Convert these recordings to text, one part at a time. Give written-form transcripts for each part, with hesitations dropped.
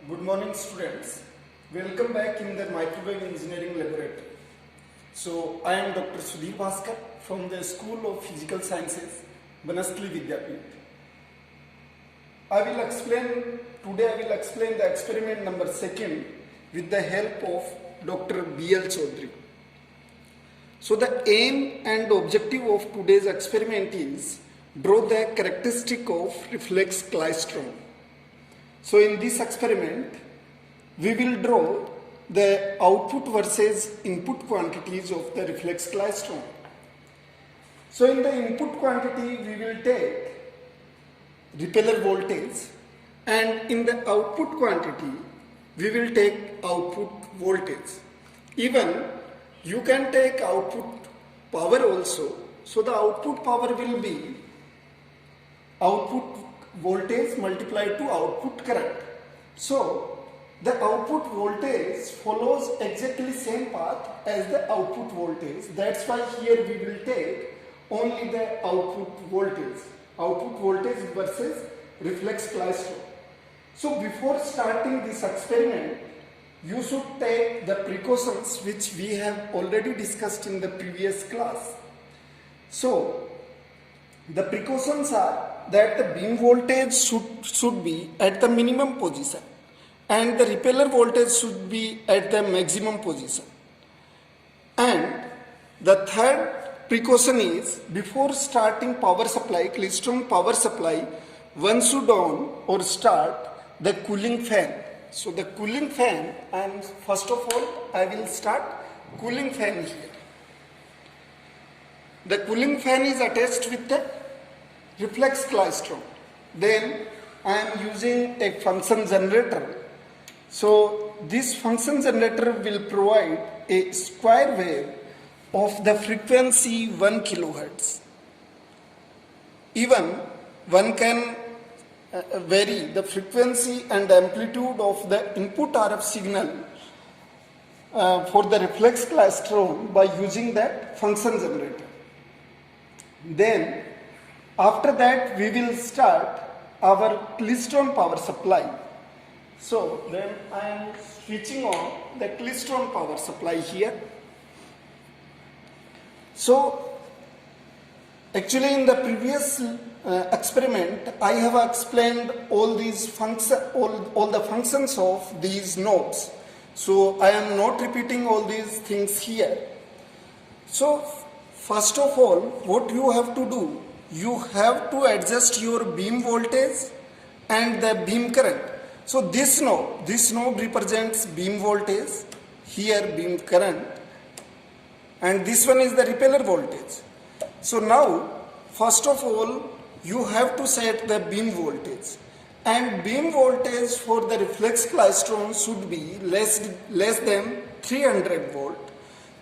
Good morning, students. Welcome back in the Microwave Engineering Laboratory. So, I am Dr. Sudhir Bhaskar from the School of Physical Sciences, Banasthali Vidyapith. Today I will explain the experiment number 2 with the help of Dr. B.L. Chaudhary. So, the aim and objective of today's experiment is draw the characteristic of reflex klystron. So in this experiment, we will draw the output versus input quantities of the reflex klystron. So in the input quantity, we will take repeller voltage, and in the output quantity, we will take output voltage. Even you can take output power also. So the output power will be output voltage multiplied to output current. So the output voltage follows exactly same path as the output voltage. That's why here we will take only the output voltage versus reflex klystron. So before starting this experiment, you should take the precautions which we have already discussed in the previous class. So the precautions are that the beam voltage should be at the minimum position and the repeller voltage should be at the maximum position. And the third precaution is before starting power supply, klystron power supply, one should on or start the cooling fan. So the cooling fan, and first of all I will start cooling fan here. The cooling fan is attached with the reflex klystron. Then I am using a function generator. So this function generator will provide a square wave of the frequency 1 kilohertz. Even one can vary the frequency and amplitude of the input RF signal for the reflex klystron by using that function generator. Then after that we will start our klystron power supply. So then I am switching on the klystron power supply here. So actually in the previous experiment I have explained all the functions of these nodes. So I am not repeating all these things here. So first of all, what you have to do, you have to adjust your beam voltage and the beam current. So this node represents beam voltage, here beam current, and this one is the repeller voltage. So now first of all you have to set the beam voltage, and beam voltage for the reflex klystron should be less than 300 volt.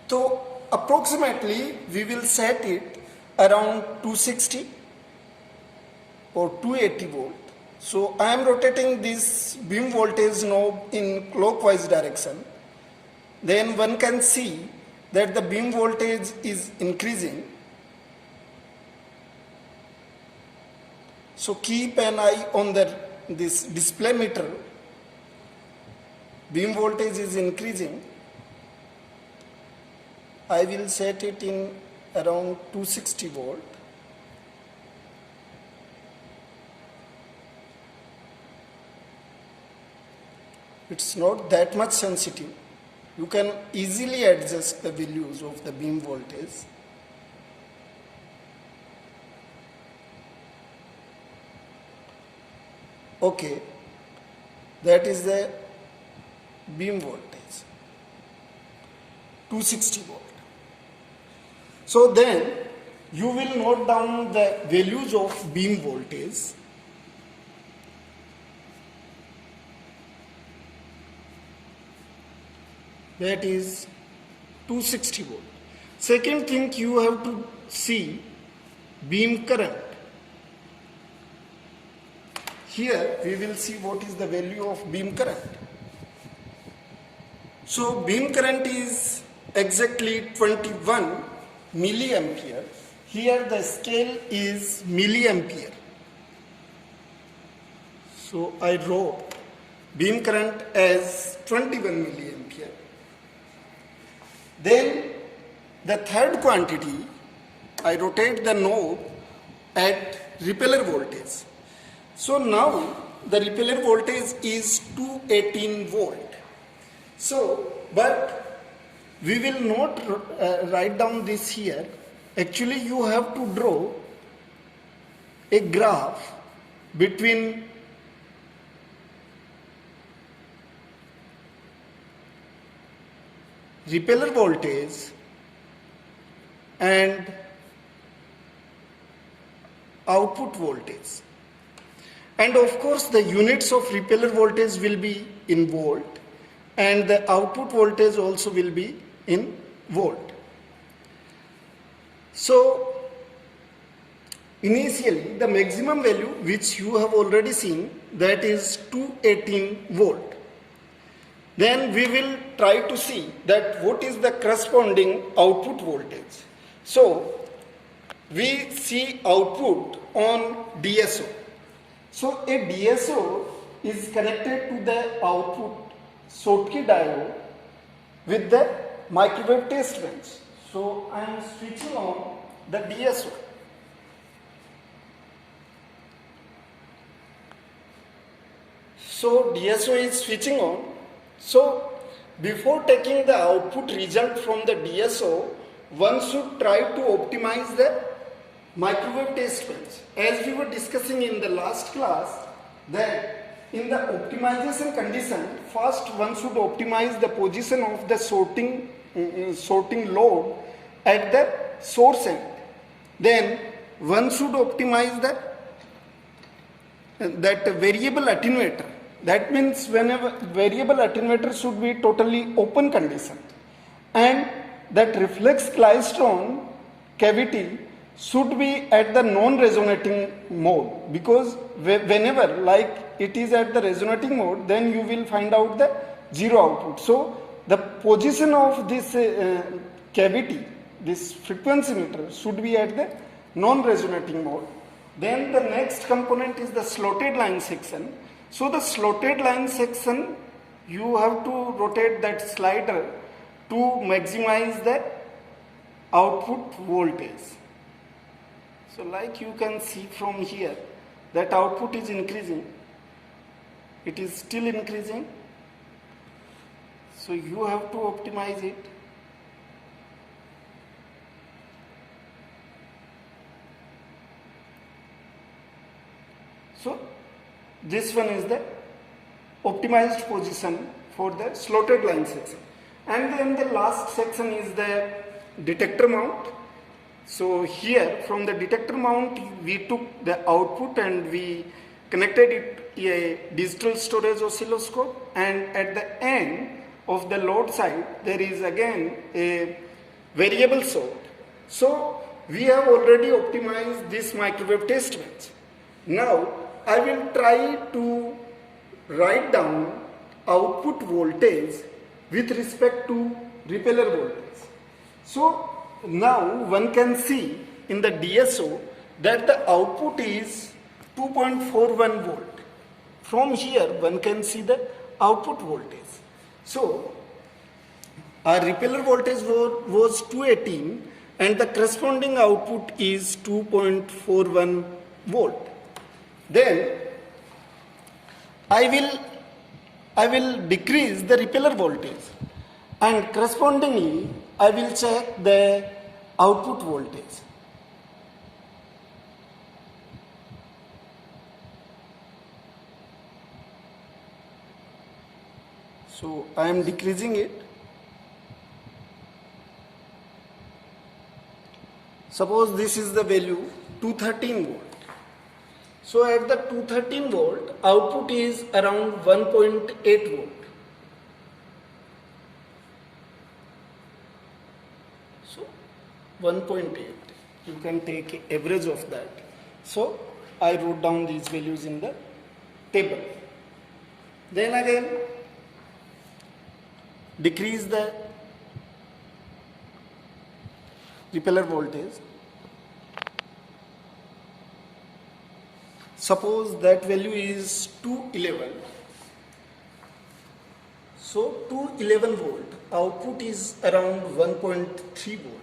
So approximately we will set it around 260 or 280 volt. So I am rotating this beam voltage knob in clockwise direction. Then one can see that the beam voltage is increasing. So keep an eye on this display meter. Beam voltage is increasing. I will set it in around 260 volt. It's not that much sensitive. You can easily adjust the values of the beam voltage. Okay, that is the beam voltage, 260 volt. So then you will note down the values of beam voltage. That is 260 volt. Second thing, you have to see beam current. Here we will see what is the value of beam current. So beam current is exactly 21 milliampere. Here the scale is milliampere. So I wrote beam current as 21 milliampere. Then the third quantity, I rotate the knob at repeller voltage. So now the repeller voltage is 218 volt. So, but we will not write down this here. Actually, you have to draw a graph between repeller voltage and output voltage. And of course, the units of repeller voltage will be in volt and the output voltage also will be in volt. So, initially the maximum value which you have already seen, that is 218 volt. Then we will try to see that what is the corresponding output voltage. So, we see output on DSO. So, a DSO is connected to the output Schottky diode with the microwave test bench. So, I am switching on the DSO. So, DSO is switching on. So, before taking the output result from the DSO, one should try to optimize the microwave test bench. As we were discussing in the last class, that in the optimization condition, first one should optimize the position of the sorting load at the source end. Then one should optimize that variable attenuator. That means whenever variable attenuator should be totally open condition, and that reflex klystron cavity should be at the non-resonating mode, because whenever like it is at the resonating mode, then you will find out the zero output. So the position of this cavity, this frequency meter, should be at the non-resonating mode. Then the next component is the slotted line section. So the slotted line section, you have to rotate that slider to maximize the output voltage. So like you can see from here, that output is increasing. It is still increasing. So you have to optimize it. So this one is the optimized position for the slotted line section. And then the last section is the detector mount. So here from the detector mount, we took the output and we connected it to a digital storage oscilloscope, and at the end of the load side there is again a variable sort. So we have already optimized this microwave test bench. Now I will try to write down output voltage with respect to repeller voltage. So now one can see in the DSO that the output is 2.41 volt. From here one can see the output voltage. So our repeller voltage was 218 and the corresponding output is 2.41 volt. Then I will decrease the repeller voltage, and correspondingly I will check the output voltage. So I am decreasing it. Suppose this is the value 213 volt. So at the 213 volt, output is around 1.8 volt. So 1.8, you can take average of that. So I wrote down these values in the table. Then again, decrease the repeller voltage. Suppose that value is 211. So to 11 volt, output is around 1.3 volt.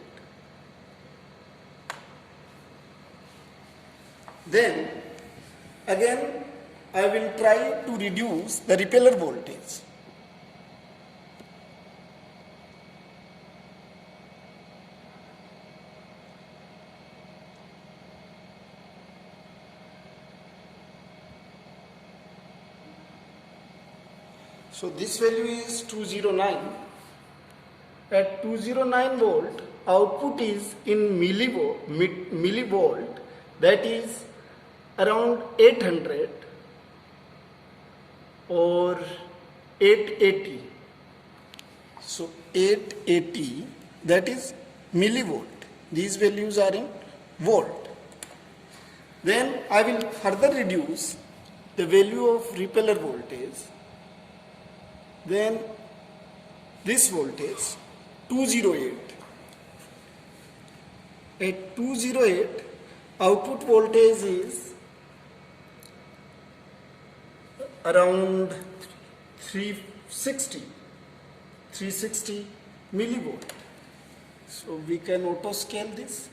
Then again I will try to reduce the repeller voltage. So this value is 209. At 209 volt, output is in millivolt, that is around 800 or 880. So 880, that is millivolt. These values are in volt. Then I will further reduce the value of repeller voltage. Then this voltage 208. At 208, output voltage is around 360 millivolt. So we can auto scale this.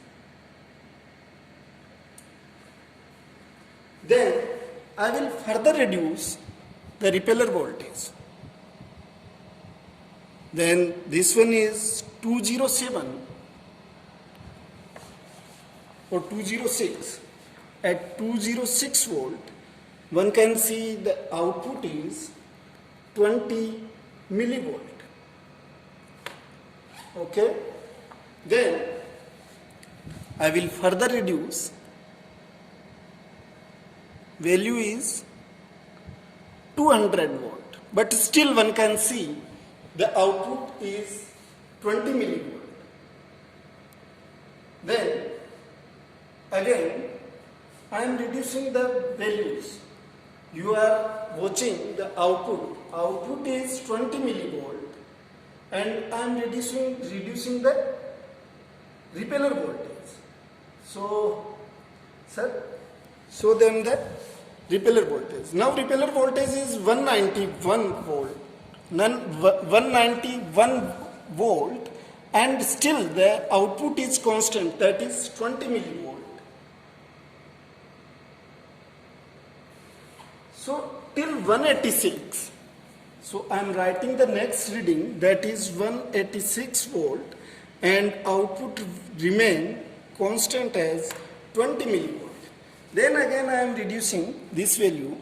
Then I will further reduce the repeller voltage. Then this one is 207 or 206. At 206 volt, one can see the output is 20 millivolt. Okay. Then I will further reduce. Value is 200 volt, but still one can see the output is 20 millivolt. Then again I am reducing the values. You are watching the output. Output is 20 millivolt, and I am reducing the repeller voltage. So, sir, show them the repeller voltage. Now repeller voltage is 191 volt. 191 volt, and still the output is constant, that is 20 millivolt. So till 186, so I am writing the next reading, that is 186 volt, and output remain constant as 20 millivolt. Then again I am reducing this value,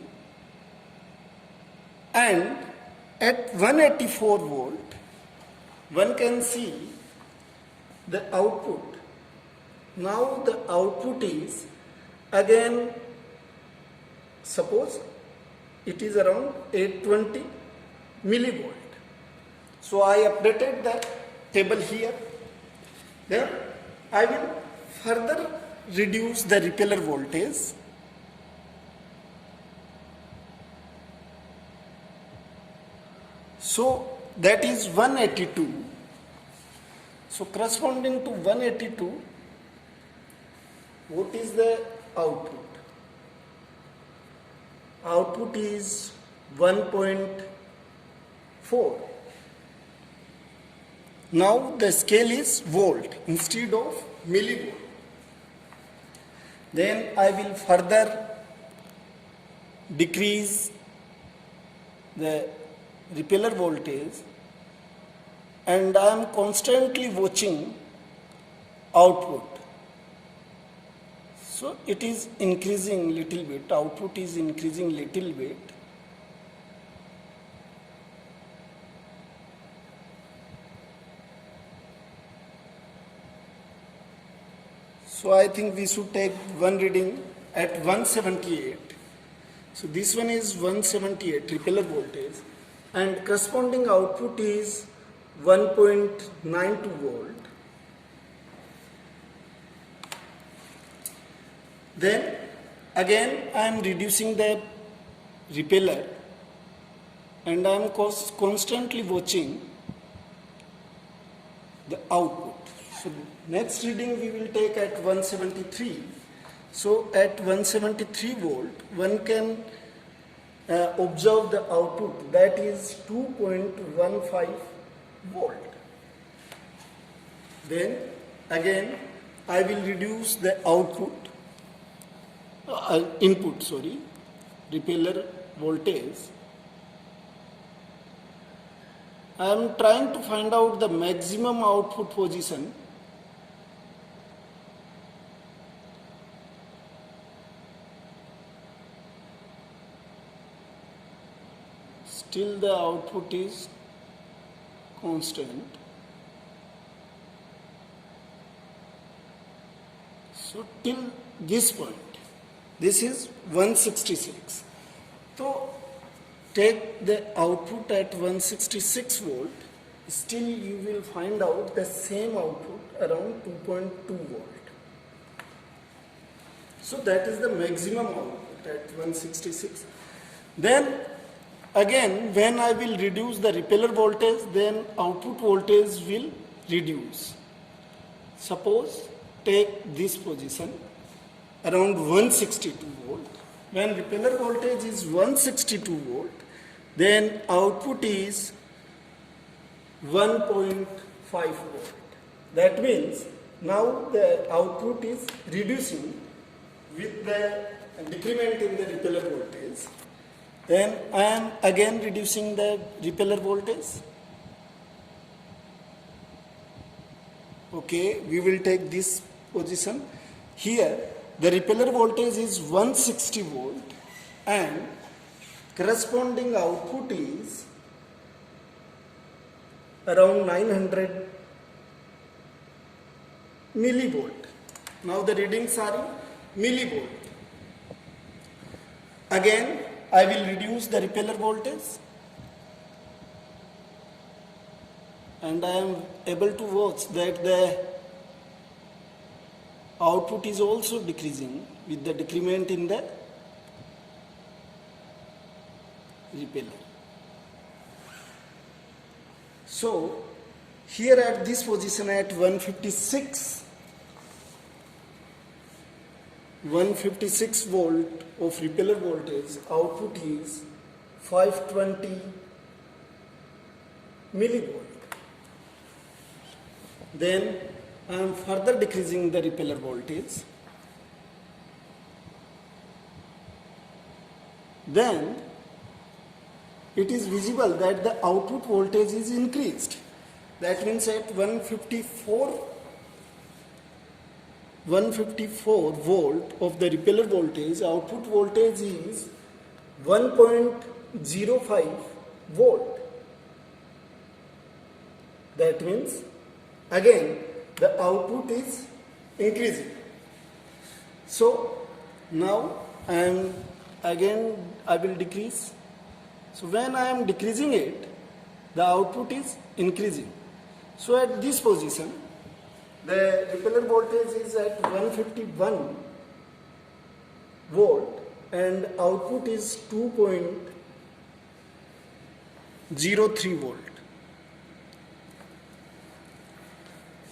and at 184 volt, one can see the output. Now the output is again, suppose it is around 820 millivolt. So I updated the table here. Then I will further reduce the repeller voltage. So that is 182. So corresponding to 182, what is the output? Output is 1.4. Now the scale is volt instead of millivolt. Then I will further decrease the repeller voltage, and I am constantly watching output. So it is increasing little bit, output is increasing little bit. So I think we should take one reading at 178. So this one is 178 repeller voltage, and corresponding output is 1.92 volt. Then again I am reducing the repeller, and I am constantly watching the output. So next reading we will take at 173. So at 173 volt, one can observe the output, that is 2.15 volt. Then again I will reduce the input, repeller voltage. I am trying to find out the maximum output position. Still the output is constant. So till this point, this is 166. So take the output at 166 volt, still you will find out the same output around 2.2 volt. So that is the maximum output at 166. Then again, when I will reduce the repeller voltage, then output voltage will reduce. Suppose take this position around 162 volt. When repeller voltage is 162 volt, then output is 1.5 volt. That means now the output is reducing with the decrement in the repeller voltage. Then I am again reducing the repeller voltage. Okay, we will take this position. Here the repeller voltage is 160 volt and corresponding output is around 900 millivolt. Now the readings are in millivolt. Again I will reduce the repeller voltage and I am able to watch that the output is also decreasing with the decrement in the repeller. So here at this position at 156 volt of repeller voltage, output is 520 millivolt. Then I am further decreasing the repeller voltage. Then it is visible that the output voltage is increased. That means at 154 volt of the repeller voltage, output voltage is 1.05 volt. That means again the output is increasing. So now I will decrease. So when I am decreasing it, the output is increasing. So at this position, the repeller voltage is at 151 volt and output is 2.03 volt.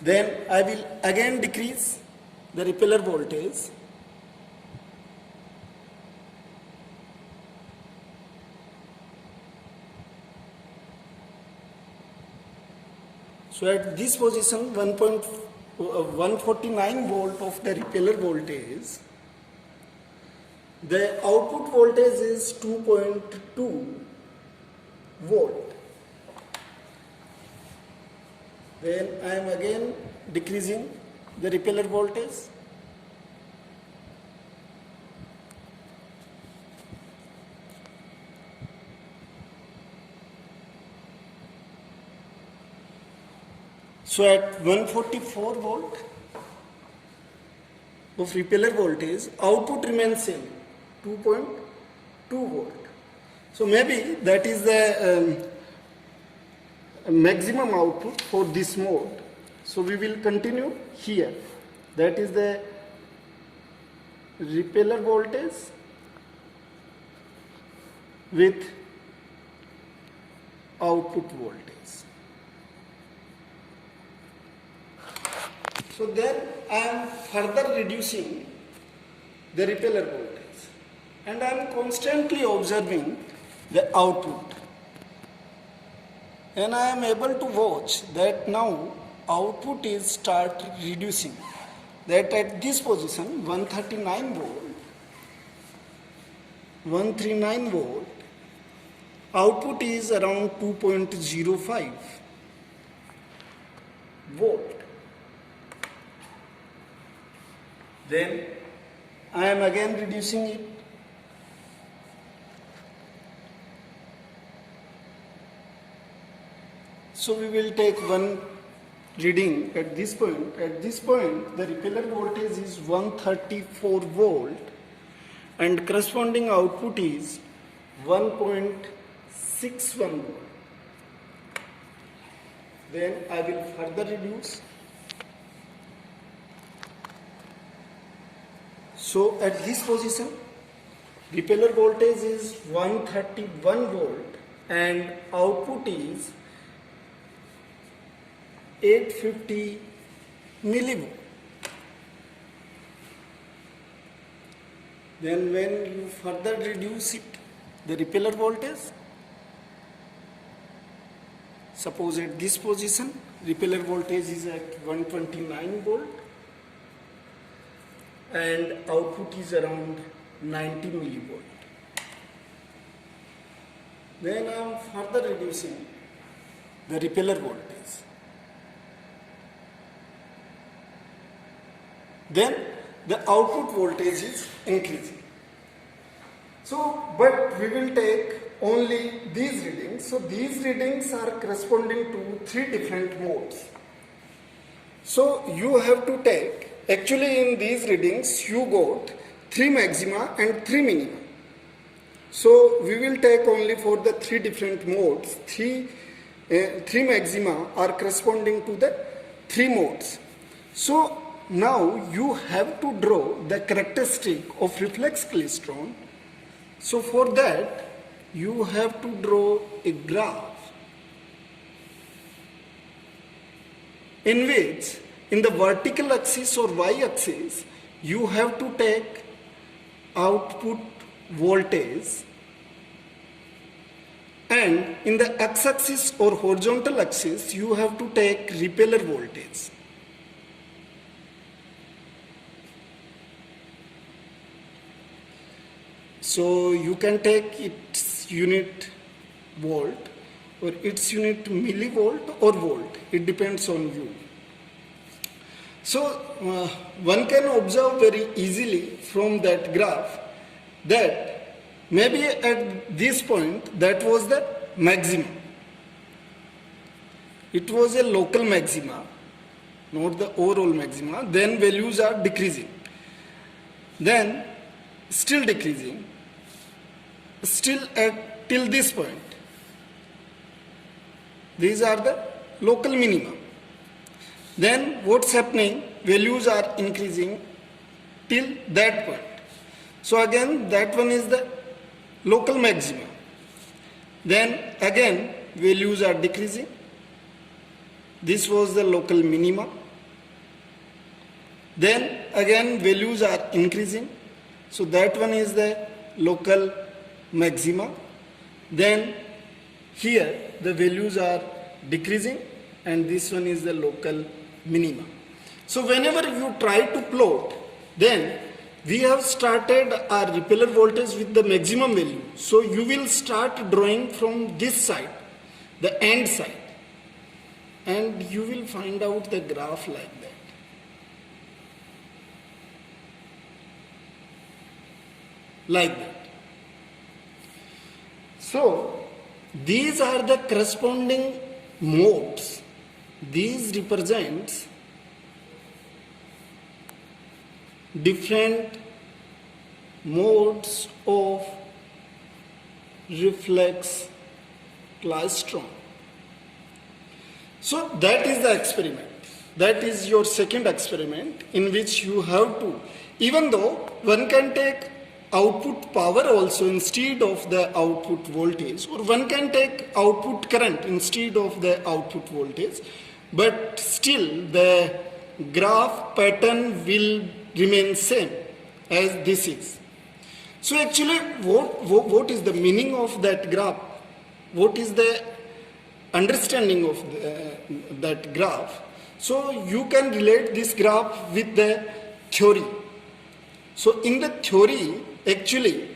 Then I will again decrease the repeller voltage. So at this position 149 volt of the repeller voltage, the output voltage is 2.2 volt. Then I am again decreasing the repeller voltage. So at 144 volt of repeller voltage, output remains same, 2.2 volt. So maybe that is the maximum output for this mode. So we will continue here. That is the repeller voltage with output voltage. So then I am further reducing the repeller voltage and I am constantly observing the output. And I am able to watch that now output is start reducing. That at this position 139 volt, output is around 2.05 volt. Then I am again reducing it. So we will take one reading at this point. At this point, the repeller voltage is 134 volt and corresponding output is 1.61 volt. Then I will further reduce. So at this position, repeller voltage is 131 volt and output is 850 millivolt. Then when you further reduce it, the repeller voltage, suppose at this position, repeller voltage is at 129 volt and output is around 90 millivolt. Then I am further reducing the repeller voltage. Then the output voltage is increasing. So, but we will take only these readings. So, these readings are corresponding to 3 different modes. So, you have to take, actually in these readings, you got 3 maxima and 3 minima. So, we will take only for the 3 different modes, 3 maxima are corresponding to the 3 modes. So, now you have to draw the characteristic of reflex klystron. So for that you have to draw a graph in which in the vertical axis or y-axis you have to take output voltage and in the x-axis or horizontal axis you have to take repeller voltage. So you can take its unit volt or its unit millivolt or volt. It depends on you. So one can observe very easily from that graph that maybe at this point that was the maximum. It was a local maxima, not the overall maxima. Then values are decreasing. Then still decreasing. Still at till this point. These are the local minima. Then what's happening? Values are increasing till that point. So again that one is the local maxima. Then again values are decreasing. This was the local minima. Then again values are increasing. So that one is the local maxima. Then here the values are decreasing and this one is the local minima. So whenever you try to plot, then we have started our repeller voltage with the maximum value. So you will start drawing from this side, the end side, and you will find out the graph like that. Like that. So these are the corresponding modes. These represents different modes of reflex klystron. So that is the experiment. That is your second experiment in which you have to, even though one can take output power also instead of the output voltage, or one can take output current instead of the output voltage, but still the graph pattern will remain same as this is. So actually what is the meaning of that graph? What is the understanding of that graph? So you can relate this graph with the theory. So in the theory, actually,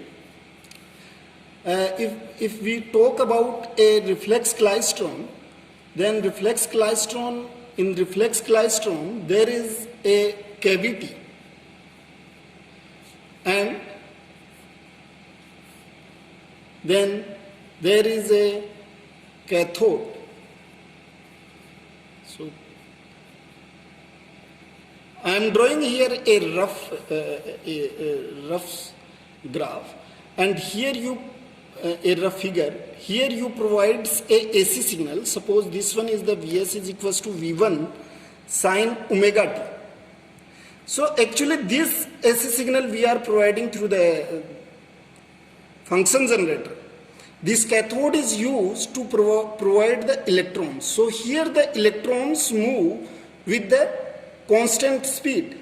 if we talk about a reflex klystron, then in reflex klystron there is a cavity, and then there is a cathode. So I am drawing here a rough graph, and here a rough figure. Here you provide a AC signal. Suppose this one is the Vs is equals to V1 sine omega t. So actually this AC signal we are providing through the function generator. This cathode is used to provide the electrons. So here the electrons move with the constant speed,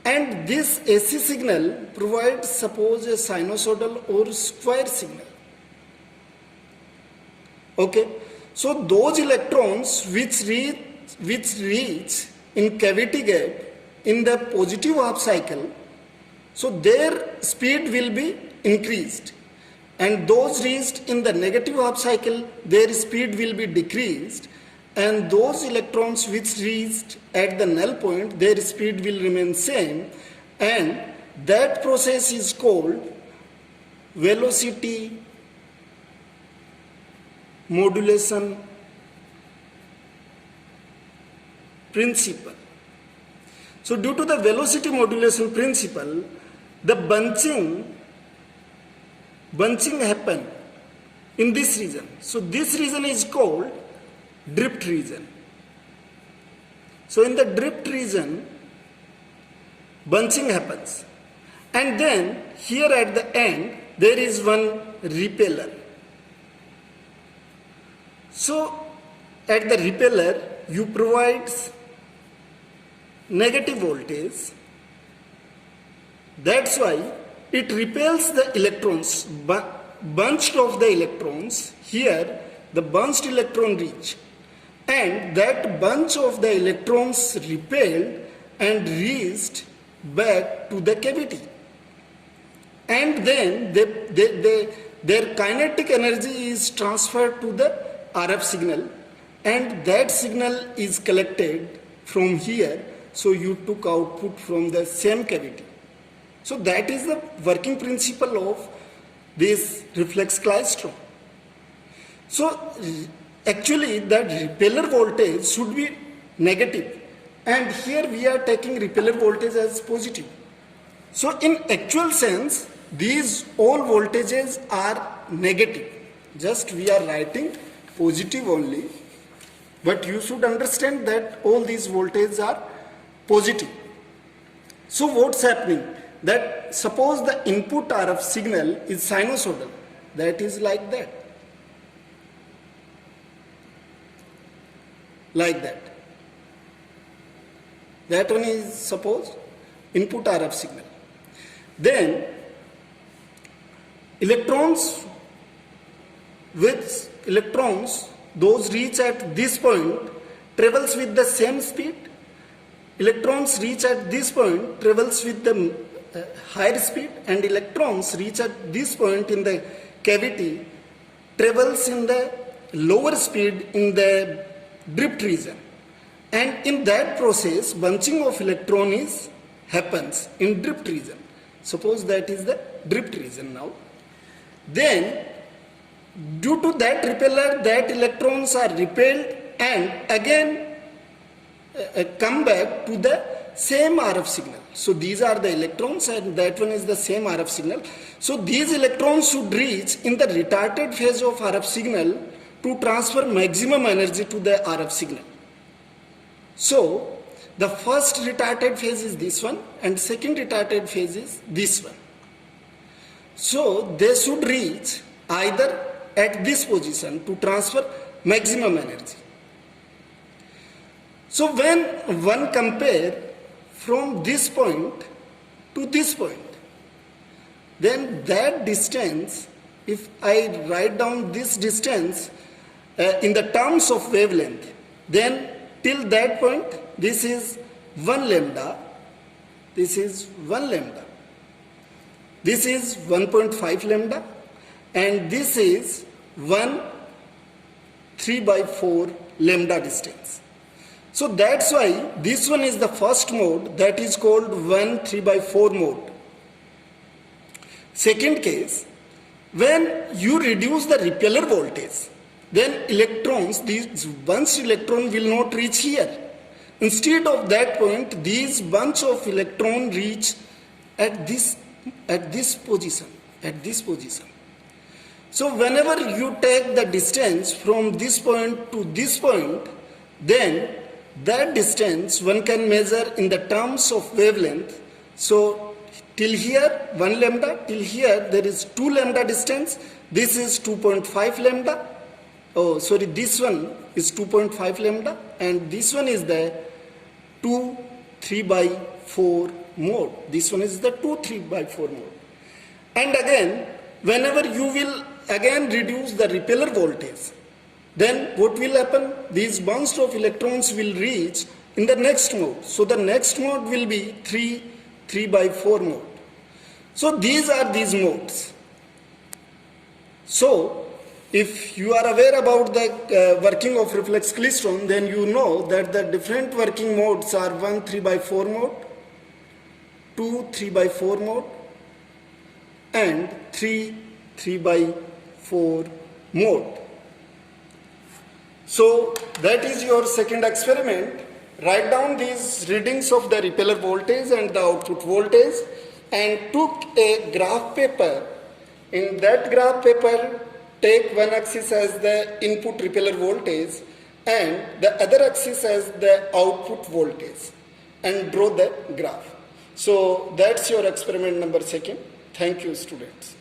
and this AC signal provides, suppose, a sinusoidal or square signal. Okay, so those electrons which reach in cavity gap in the positive half cycle, so their speed will be increased, and those reached in the negative half cycle, their speed will be decreased, and those electrons which reached at the null point, their speed will remain same, and that process is called velocity modulation principle. So due to the velocity modulation principle, the bunching happen in this region. So this region is called drift region. So in the drift region, bunching happens, and then here at the end there is one repeller. So at the repeller you provide negative voltage. That's why it repels the electrons, bunched of the electrons. Here the bunched electron reach, and that bunch of the electrons repelled and reached back to the cavity, and then their kinetic energy is transferred to the RF signal, and that signal is collected from here. So you took output from the same cavity. So that is the working principle of this reflex klystron. So actually that repeller voltage should be negative, and here we are taking repeller voltage as positive. So in actual sense, these all voltages are negative. Just we are writing positive only, but you should understand that all these voltages are positive. So what's happening? That suppose the input RF signal is sinusoidal, that is like that. Like that. That one is, suppose, input RF signal. Then electrons, those reach at this point, travels with the same speed. Electrons reach at this point, travels with the higher speed, and electrons reach at this point in the cavity, travels in the lower speed in the drift region. And in that process, bunching of electron happens in drift region. Suppose that is the drift region now. Then due to that repeller, that electrons are repelled and again come back to the same RF signal. So these are the electrons and that one is the same RF signal. So these electrons should reach in the retarded phase of RF signal to transfer maximum energy to the RF signal. So the first retarded phase is this one and second retarded phase is this one. So they should reach either at this position to transfer maximum energy. So when one compare from this point to this point, then that distance, if I write down this distance in the terms of wavelength, then till that point, this is 1 lambda, this is 1 lambda, this is 1.5 lambda, and this is 1 3/4 lambda distance. So that's why this one is the first mode, that is called 1 3/4 mode. Second case, when you reduce the repeller voltage, then electrons, these bunch electron will not reach here. Instead of that point, these bunch of electron reach at this position, at this position. So whenever you take the distance from this point to this point, then that distance one can measure in the terms of wavelength. So till here 1 lambda, till here there is 2 lambda distance. This is 2.5 lambda. Oh, sorry, this one is 2.5 lambda, and this one is the 2 3/4 mode. This one is the 2 3/4 mode. And again, whenever you will again reduce the repeller voltage, then what will happen? These bunch of electrons will reach in the next mode. So the next mode will be 3 3/4 mode. So these are these modes. So if you are aware about the working of reflex klystron, then you know that the different working modes are 1 3/4 mode, 2 3/4 mode, and 3 3/4 mode. So that is your second experiment. Write down these readings of the repeller voltage and the output voltage, and took a graph paper. In that graph paper, take one axis as the input repeller voltage and the other axis as the output voltage, and draw the graph. So that's your experiment number 2. Thank you, students.